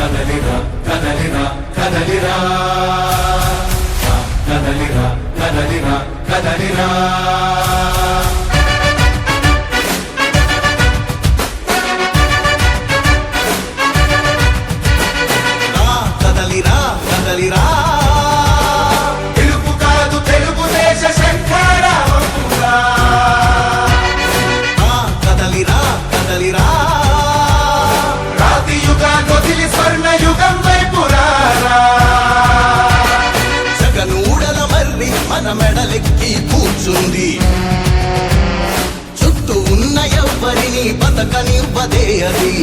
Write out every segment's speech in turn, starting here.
కదలిరా కదలిరా కదలిరా కదలిరా కదలిరా కదలిరా కదలిరా కదలిరా తెలుగు కాదు తెలుగుదేశ శంఖారావంగా కదలిరా కదలిరా రాతి యుగాన్ని వదిలి స్వర్ణ యుగం వైపు రారా జగనూడల మర్రి మన మెడలెక్కి కూర్చుంది చుట్టూ ఉన్న ఎవ్వరిని బతకనివ్వదే అది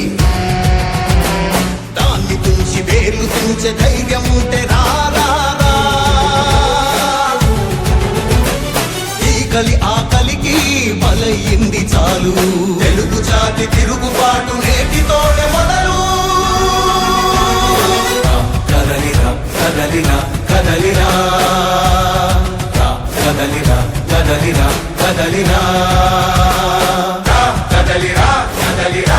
దాన్ని తుంచి వేర్లు తుంచే ధైర్యం ఉంటే రారా ఈ కలి ఆ కలికి బలయింది చాలు తెలుగు జాతి తిరుగుబాటు నేటితోనే మొదలు కదలిరా కదలిరా కదలిరా కదలిరా కదలిరా కదలిరా కదలిరా కదలిరా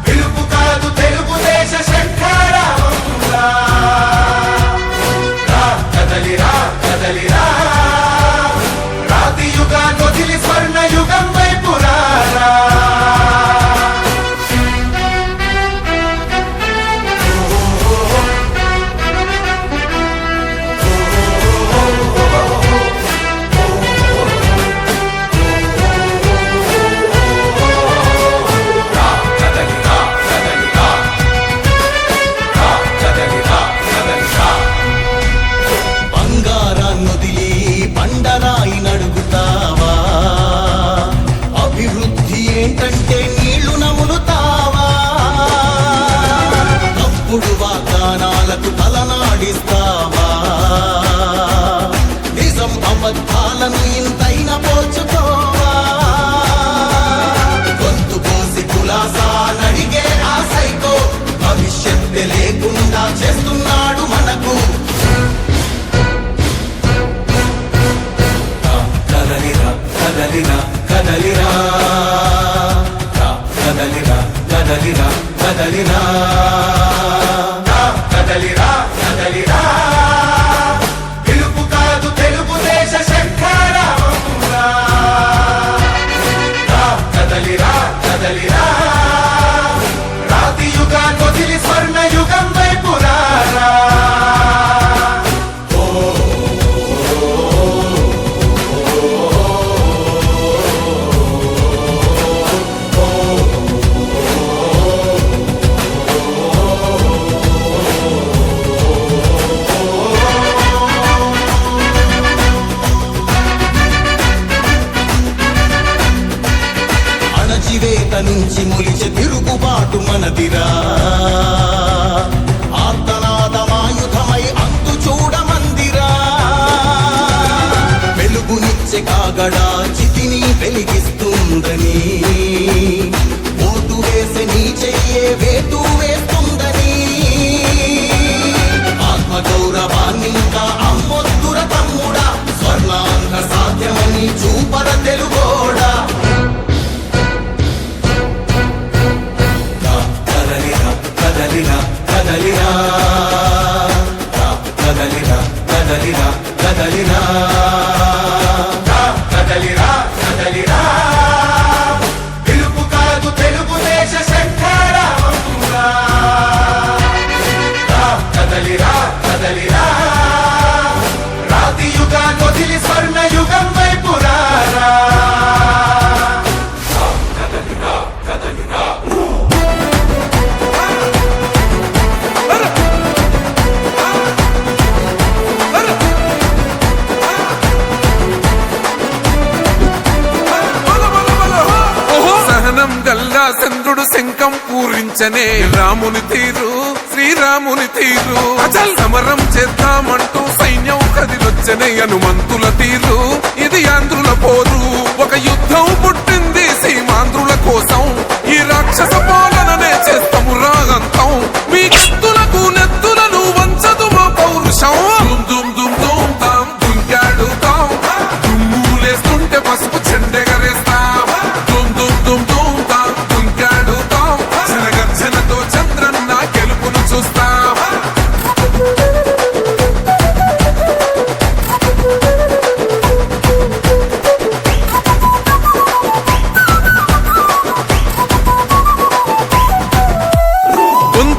పిలుపు కాదు తెలుగుదేశ శంఖారావంగా కదలిరా కదలిరా రాతి యుగాన్ని వదిలి స్వర్ణ యుగం వైపు రారా బంగారాన్నొదిలి బండరాయి నడుగుతావా అభివృద్ధి ఏంటంటే నీళ్లు నములుతావా తప్పుడు వాగ్దానాలకు తలనాడిస్తావా నిజం అబద్ధాలను ఇంతైనా పోల్చుకోవా గొంతు కోసి కులాసా నడిగే ఆ సైకో భవిష్యత్తు లేకుండా చేస్తున్నాడు మనకు కదలిరా కదలిరా కదలిరా కదలిరా కదలిరా కదలిరా కదలిరా కదలిరా పిలుపు కాదు తెలుగుదేశ శంఖారావంగా కదలిరా కదలిరా రాతి యుగాన్ని వదిలి స్వర్ణ యుగం వైపు రారా అణచివేత నుంచి మొలిచే తిరుగుబాటు మనదిరా ఆర్తనాదమాయుధమై అంతు చూడమందిరా వెలుగునిచ్చే కాగడా చితిని వెలిగిస్తుందని ఓటు వేసే నీ చెయ్యే వేటు వేస్తుందని ఆత్మగౌరవాన్ని ఇంకా అమ్మొద్దుర తమ్ముడా స్వర్ణాంధ్ర సాధ్యమని చూపర తెలుగోడా కదలిరా కదలిరా కదలిరా కదలిరా కదలిరా కదలిరా కదలిరా కదలిరా పిలుపు కాదు తెలుగుదేశ శంఖారావంగా కదలిరా కదలిరా రాతి యుగాన్ని వదిలి స్వర్ణ యుగం వైపు రారా కదలిరా కదలిరా సహనం గల్లా చంద్రుడు శంఖం పూరించనే రాముని తీరు శ్రీరాముని తీరు అచల్ సమరం చేద్దామంటూ సైన్యం కదిలొచ్చనే హనుమంతుల తీరు ఇది ఆంధ్రుల పోరు ఒక యుద్ధం పుట్టింది సీమాంధ్రుల కోసం ఈ రాక్షస పాలననే చేస్తాము రాగంతం మీ కత్తులకు నెత్తులను వంచదు మా పౌరుషం దుమ్ దుమ్ దుమ్ తాం దుంకాడుతాం దుమ్ములేస్తుంటే పసుపు చెండెగరేస్తాం దుమ్ దుమ్ దుమ్ దుమ్ తాం దుంకాడుతాం జనగర్జనతో చంద్రన్న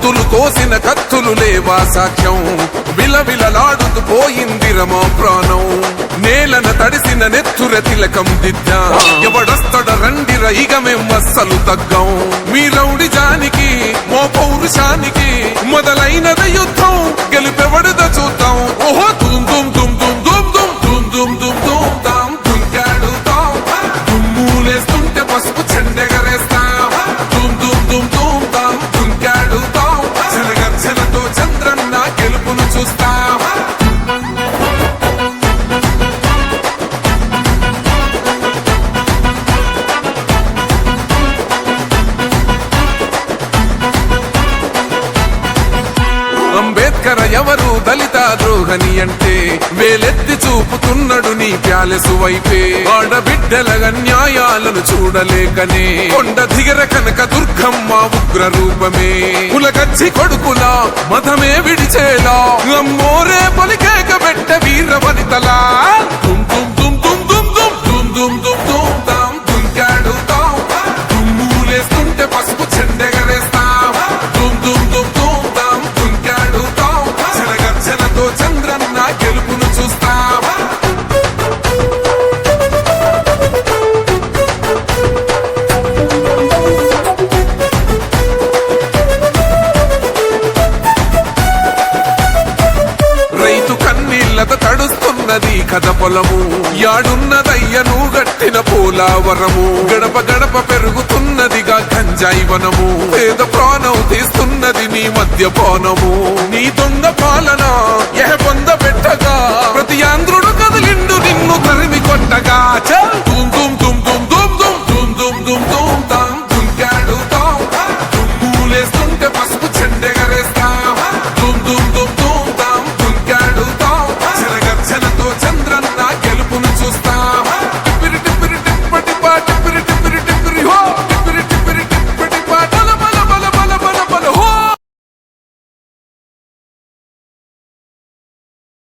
గొంతులు కోసిన కత్తులు లేవా సాక్ష్యం విలవిలలాడుతూ పోయింది రమా ప్రాణం నేలన తడిసిన నెత్తుర తిలకం దిద్దా ఎవడొస్తడ రండిర ఇక మేం అస్సలు తగ్గం మీ రౌడి జానికి మో పౌరుషానికి మొదలైనద యుద్ధం గెలుపెవడద చూద్దాం ఓహో దుమ్ దుమ్ దుమ్ దుమ్ దుమ్ దుమ్ దుమ్ దుమ్ దుమ్ దుమ్ దాం దుంకాడుతాం దుమ్ములేస్తుంటే పసుపు చెండెగరేస్తాం దుమ్ దుమ్ దుమ్ దుమ్ దాం దుంకాడుతాం చెలగర్చలతో చంద్రన్న గెలుపును చూస్తాం అంబేద్కర్ ఎవరు దళిత ద్రోహని అంటే వేలెత్తి చూపుతున్నాడు నీ ప్యాలెసు వైపే ఆడబిడ్డల న్యాయాలను చూడలేకనే కొండ దిగర కనక దుర్గమ్మ ఉగ్ర రూపమే కులగచ్చి కొడుకులా మతమే విడిచేలా అమ్మోరే పలికేక పెట్ట వీర వనితలా దుమ్ దుమ్ దుమ్ దుమ్ దుమ్ దుమ్ దుమ్ దుమ్ దుమ్ దుమ్ దాం దుంకాడుతాం దుమ్ములేస్తుంటే పసుపు చెండెగరేస్తాం దుమ్ దుమ్ దుమ్ దుమ్ దాం దుంకాడుతాం చెలగర్చలతో చంద్రన్న గెలుపును చూస్తాం రైతు కన్నీళ్లతో తడుస్తున్నది కథ పొలము యాడున్నదయ్యను గట్టిన పోలావరము గడప గడప పెరుగుతున్నదిగా గంజాయి వనము పేద ప్రాణం తీస్తున్నది నీ మద్యపానము నీ దొంగ పాలన